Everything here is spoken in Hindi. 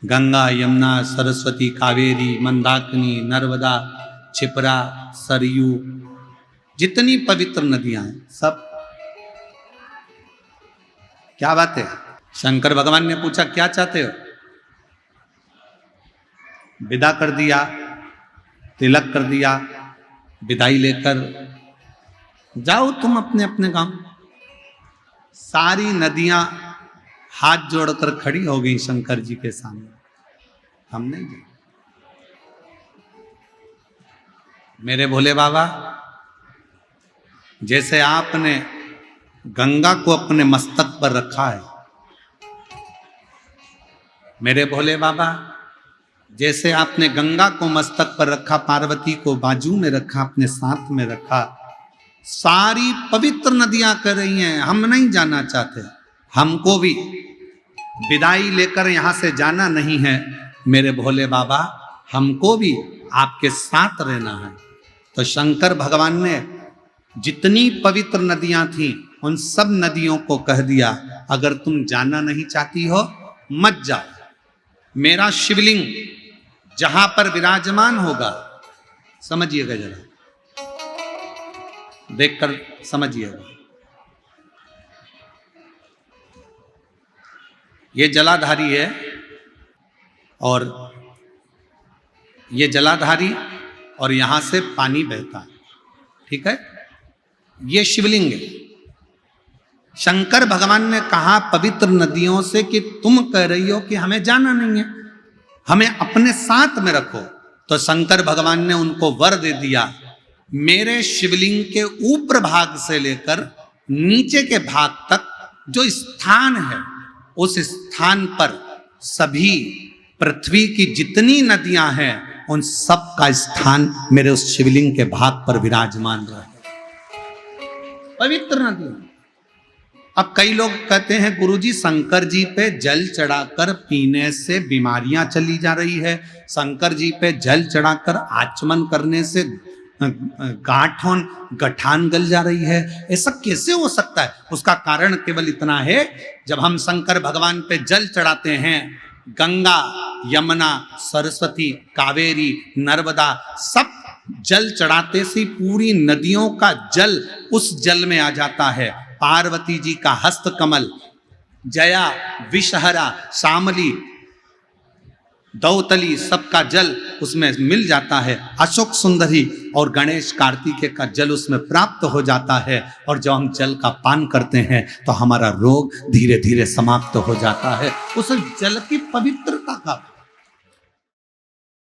गंगा, यमुना, सरस्वती, कावेरी, मंदाकिनी, नर्मदा, क्षिप्रा, सरयू, जितनी पवित्र नदियां हैं सब। क्या बात है? शंकर भगवान ने पूछा क्या चाहते हो? विदा कर दिया, तिलक कर दिया, विदाई लेकर जाओ तुम अपने अपने गांव। सारी नदियां हाथ जोड़कर खड़ी हो गई शंकर जी के सामने। हम नहीं जाए। मेरे भोले बाबा, जैसे आपने गंगा को अपने मस्तक पर रखा है, मेरे भोले बाबा जैसे आपने गंगा को मस्तक पर रखा, पार्वती को बाजू में रखा, अपने साथ में रखा, सारी पवित्र नदियां कर रही हैं हम नहीं जाना चाहते, हमको भी विदाई लेकर यहां से जाना नहीं है मेरे भोले बाबा, हमको भी आपके साथ रहना है। तो शंकर भगवान ने जितनी पवित्र नदियां थीं उन सब नदियों को कह दिया अगर तुम जाना नहीं चाहती हो मत जाओ। मेरा शिवलिंग जहां पर विराजमान होगा, समझिएगा जरा, देखकर समझिएगा, ये जलाधारी है और ये जलाधारी और यहां से पानी बहता है, ठीक है? ये शिवलिंग है। शंकर भगवान ने कहा पवित्र नदियों से कि तुम कह रही हो कि हमें जाना नहीं है, हमें अपने साथ में रखो। तो शंकर भगवान ने उनको वर दे दिया, मेरे शिवलिंग के ऊपर भाग से लेकर नीचे के भाग तक जो स्थान है उस स्थान पर सभी पृथ्वी की जितनी नदियां हैं उन सब का स्थान मेरे उस शिवलिंग के भाग पर विराजमान रहे। पवित्र नदी। अब कई लोग कहते हैं गुरुजी शंकर जी पे जल चढ़ाकर पीने से बीमारियां चली जा रही है, शंकर जी पे जल चढ़ाकर आचमन करने से गठान गल जा रही है, ऐसा कैसे हो सकता है? उसका कारण केवल इतना है, जब हम शंकर भगवान पे जल चढ़ाते हैं, गंगा, यमुना, सरस्वती, कावेरी, नर्मदा, सब जल चढ़ाते से पूरी नदियों का जल उस जल में आ जाता है। पार्वती जी का हस्त कमल, जया, विषहरा, शामली, दौतली, सबका जल उसमें मिल जाता है। अशोक सुंदरी और गणेश कार्तिकेय का जल उसमें प्राप्त हो जाता है और जब हम जल का पान करते हैं तो हमारा रोग धीरे धीरे समाप्त हो जाता है। उस जल की पवित्रता का